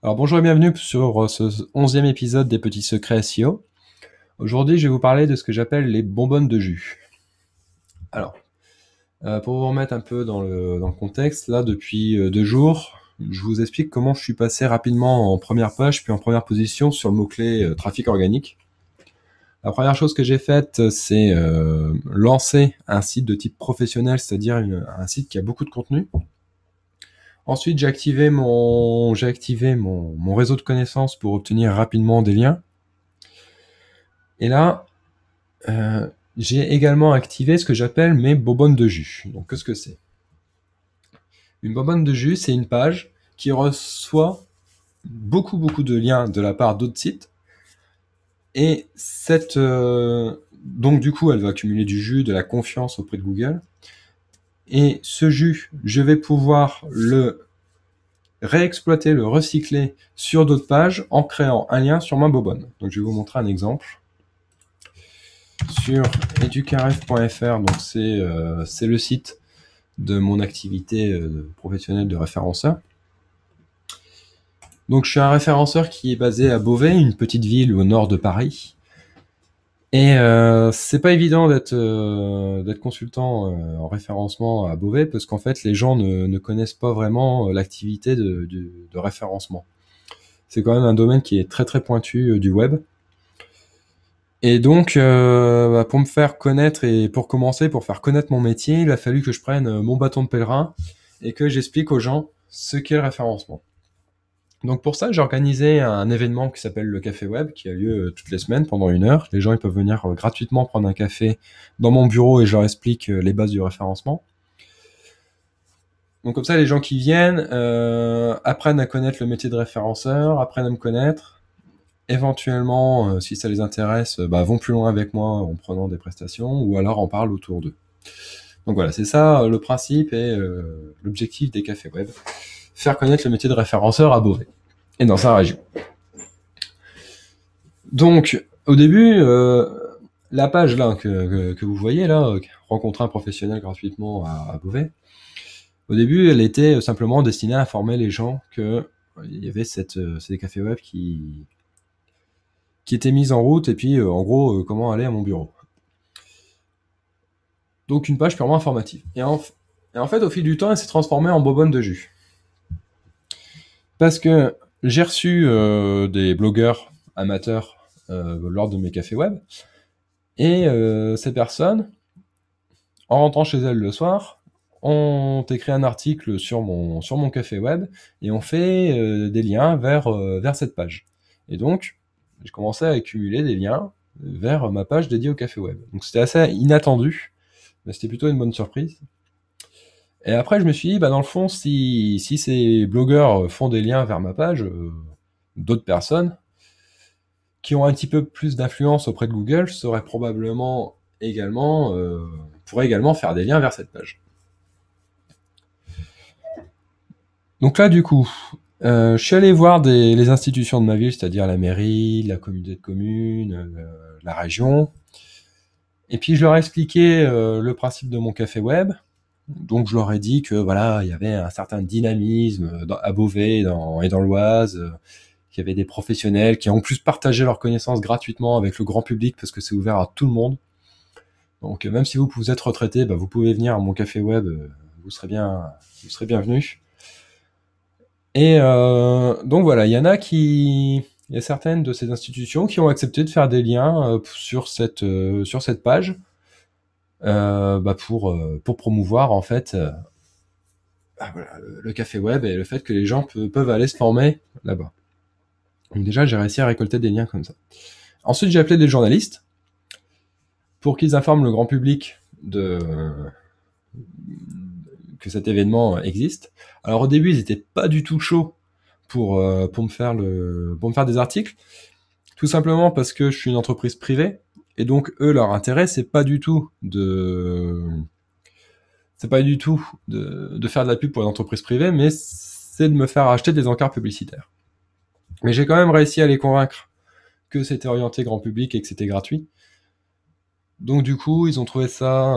Alors bonjour et bienvenue sur ce 11e épisode des Petits Secrets SEO. Aujourd'hui, je vais vous parler de ce que j'appelle les bonbonnes de jus. Alors, pour vous remettre un peu dans le contexte, là, depuis 2 jours, je vous explique comment je suis passé rapidement en première page, puis en première position sur le mot-clé trafic organique. La première chose que j'ai faite, c'est lancer un site de type professionnel, c'est-à-dire un site qui a beaucoup de contenu. Ensuite, j'ai activé mon réseau de connaissances pour obtenir rapidement des liens. Et là, j'ai également activé ce que j'appelle mes bonbonnes de jus. Donc, qu'est-ce que c'est? Une bonbonne de jus, c'est une page qui reçoit beaucoup de liens de la part d'autres sites. Et donc du coup, elle va accumuler du jus, de la confiance auprès de Google. Et ce jus, je vais pouvoir le réexploiter, le recycler sur d'autres pages en créant un lien sur ma bonbonne. Donc je vais vous montrer un exemple. Sur educaref.fr, donc c'est le site de mon activité professionnelle de référenceur. Donc je suis un référenceur qui est basé à Beauvais, une petite ville au nord de Paris. Et c'est pas évident d'être consultant en référencement à Beauvais parce qu'en fait les gens ne connaissent pas vraiment l'activité de référencement. C'est quand même un domaine qui est très pointu du web. Et donc, pour me faire connaître et pour commencer, pour faire connaître mon métier, il a fallu que je prenne mon bâton de pèlerin et que j'explique aux gens ce qu'est le référencement. Donc pour ça, j'ai organisé un événement qui s'appelle le Café Web, qui a lieu toutes les semaines pendant 1 heure. Les gens ils peuvent venir gratuitement prendre un café dans mon bureau et je leur explique les bases du référencement. Donc comme ça, les gens qui viennent apprennent à connaître le métier de référenceur, apprennent à me connaître. Éventuellement, si ça les intéresse, vont plus loin avec moi en prenant des prestations ou alors en parlent autour d'eux. Donc voilà, c'est ça le principe et l'objectif des cafés web. Faire connaître le métier de référenceur à Beauvais et dans sa région. Donc au début, la page là que vous voyez là, rencontrer un professionnel gratuitement à Beauvais, au début elle était simplement destinée à informer les gens que il y avait ces cafés web qui était mise en route et puis en gros comment aller à mon bureau. Donc une page purement informative. Et en fait, au fil du temps, elle s'est transformée en bonbonne de jus. Parce que j'ai reçu des blogueurs amateurs lors de mes cafés web, et ces personnes, en rentrant chez elles le soir, ont écrit un article sur mon café web, et ont fait des liens vers cette page. Et donc, j'ai commencé à accumuler des liens vers ma page dédiée au café web. Donc c'était assez inattendu, mais c'était plutôt une bonne surprise. Et après, je me suis dit, dans le fond, si ces blogueurs font des liens vers ma page, d'autres personnes qui ont un petit peu plus d'influence auprès de Google pourraient également faire des liens vers cette page. Donc là, du coup, je suis allé voir les institutions de ma ville, c'est-à-dire la mairie, la communauté de communes, la région, et puis je leur ai expliqué le principe de mon café web. Donc je leur ai dit que voilà, il y avait un certain dynamisme à Beauvais et dans l'Oise, qu'il y avait des professionnels qui ont en plus partagé leurs connaissances gratuitement avec le grand public parce que c'est ouvert à tout le monde. Donc même si vous êtes retraité, vous pouvez venir à mon café web, vous serez bienvenus. Et donc voilà, il y a certaines de ces institutions qui ont accepté de faire des liens sur cette page pour promouvoir en fait voilà, le café web et le fait que les gens peuvent aller se former là-bas. Donc déjà, j'ai réussi à récolter des liens comme ça. Ensuite, j'ai appelé des journalistes pour qu'ils informent le grand public que cet événement existe. Alors au début, ils n'étaient pas du tout chauds pour me faire des articles, tout simplement parce que je suis une entreprise privée et donc eux, leur intérêt, c'est pas du tout de faire de la pub pour une entreprise privée, mais c'est de me faire acheter des encarts publicitaires. Mais j'ai quand même réussi à les convaincre que c'était orienté grand public et que c'était gratuit. Donc du coup, ils ont trouvé ça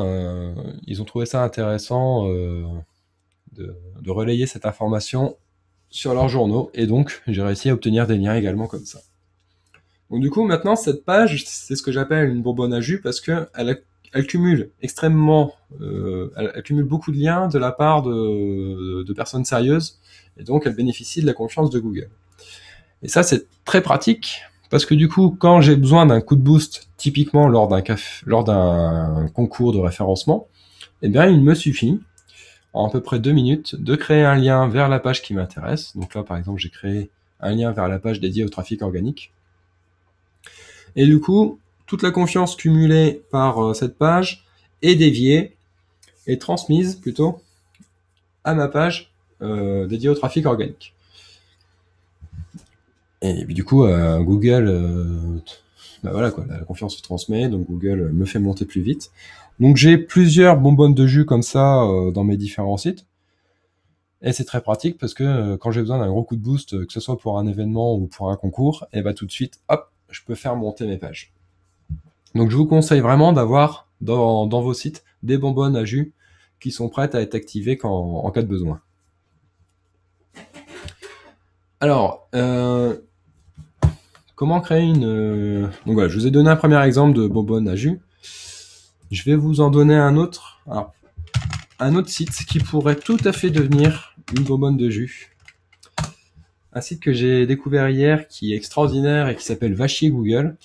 intéressant de relayer cette information sur leurs journaux, et donc j'ai réussi à obtenir des liens également comme ça. Donc du coup, maintenant, cette page, c'est ce que j'appelle une bonbonne à jus, parce que elle cumule extrêmement, elle cumule beaucoup de liens de la part de personnes sérieuses, et donc elle bénéficie de la confiance de Google. Et ça, c'est très pratique, parce que du coup, quand j'ai besoin d'un coup de boost, typiquement lors d'un concours de référencement, eh bien, il me suffit, en à peu près 2 minutes, de créer un lien vers la page qui m'intéresse. Donc là, par exemple, j'ai créé un lien vers la page dédiée au trafic organique. Et du coup, toute la confiance cumulée par cette page est déviée, est transmise plutôt à ma page dédiée au trafic organique. Et du coup, Google, bah voilà quoi, la confiance se transmet, donc Google me fait monter plus vite. Donc j'ai plusieurs bonbonnes de jus comme ça dans mes différents sites. Et c'est très pratique parce que quand j'ai besoin d'un gros coup de boost, que ce soit pour un événement ou pour un concours, et bah tout de suite, hop, je peux faire monter mes pages. Donc je vous conseille vraiment d'avoir dans vos sites des bonbonnes à jus qui sont prêtes à être activées en cas de besoin. Alors, comment créer une... Donc voilà, je vous ai donné un premier exemple de bonbonne à jus. Je vais vous en donner un autre. Alors, un autre site qui pourrait tout à fait devenir une bonbonne de jus. Un site que j'ai découvert hier qui est extraordinaire et qui s'appelle Vachier Google.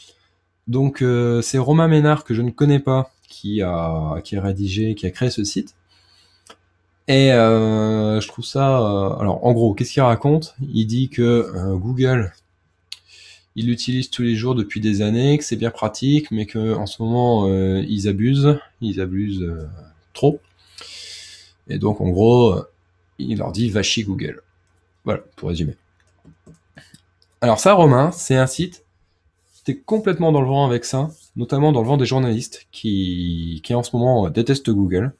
Donc c'est Romain Ménard que je ne connais pas qui a rédigé, qui a créé ce site. Et je trouve ça... alors en gros, qu'est-ce qu'il raconte? Il dit que Google, il l'utilise tous les jours depuis des années, que c'est bien pratique, mais que en ce moment ils abusent trop. Et donc en gros, il leur dit va chier Google. Voilà, pour résumer. Alors ça, Romain, c'est un site qui est complètement dans le vent avec ça, notamment dans le vent des journalistes qui en ce moment détestent Google.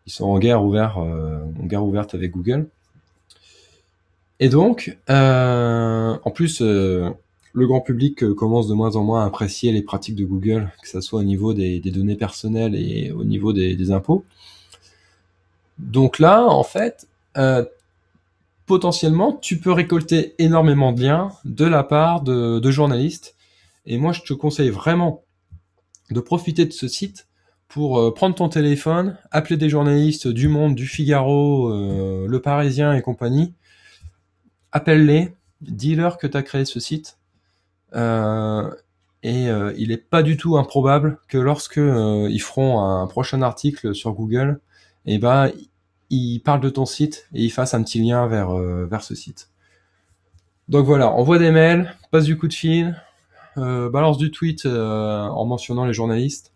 Ils sont en guerre ouverte avec Google. Et donc, en plus, le grand public commence de moins en moins à apprécier les pratiques de Google, que ce soit au niveau des données personnelles et au niveau des impôts. Donc là, en fait, potentiellement, tu peux récolter énormément de liens de la part de journalistes. Et moi, je te conseille vraiment de profiter de ce site pour prendre ton téléphone, appeler des journalistes du Monde, du Figaro, Le Parisien et compagnie. Appelle-les, dis-leur que tu as créé ce site. Il est pas du tout improbable que lorsque ils feront un prochain article sur Google, eh ben, ils parlent de ton site et ils fassent un petit lien vers ce site. Donc voilà, envoie des mails, passe du coup de fil, balance du tweet en mentionnant les journalistes.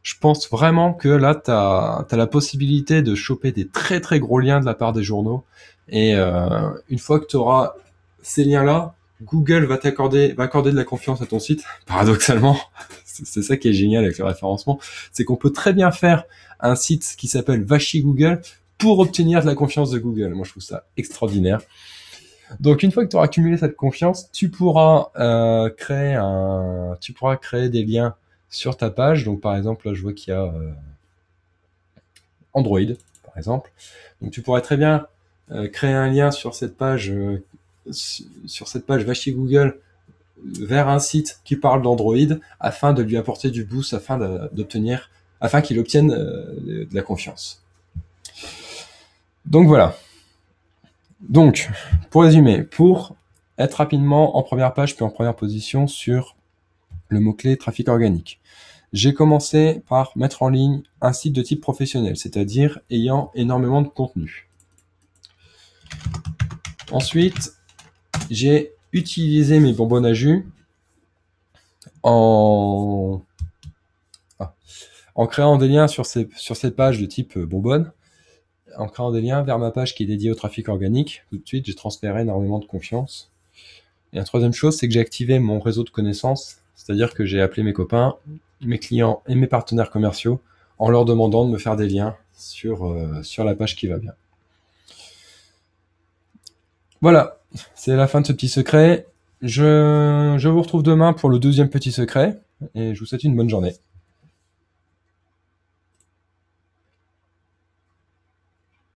Je pense vraiment que là, t'as la possibilité de choper des très très gros liens de la part des journaux. Et une fois que tu auras ces liens-là, Google va accorder de la confiance à ton site. Paradoxalement, c'est ça qui est génial avec le référencement, c'est qu'on peut très bien faire un site qui s'appelle Va chier Google pour obtenir de la confiance de Google. Moi, je trouve ça extraordinaire. Donc, une fois que tu auras accumulé cette confiance, tu pourras créer des liens sur ta page. Donc, par exemple, là, je vois qu'il y a Android, par exemple. Donc, tu pourrais très bien créer un lien sur cette page Va chez Google vers un site qui parle d'Android afin de lui apporter du boost, afin qu'il obtienne de la confiance. Donc voilà. Donc, pour résumer, pour être rapidement en première page puis en première position sur le mot-clé trafic organique, j'ai commencé par mettre en ligne un site de type professionnel, c'est-à-dire ayant énormément de contenu. Ensuite, j'ai utilisé mes bonbonnes à jus en créant des liens sur ces pages de type bonbonne, en créant des liens vers ma page qui est dédiée au trafic organique. Tout de suite, j'ai transféré énormément de confiance. Et la troisième chose, c'est que j'ai activé mon réseau de connaissances, c'est-à-dire que j'ai appelé mes copains, mes clients et mes partenaires commerciaux en leur demandant de me faire des liens sur la page qui va bien. Voilà, c'est la fin de ce petit secret. Je vous retrouve demain pour le deuxième petit secret et je vous souhaite une bonne journée.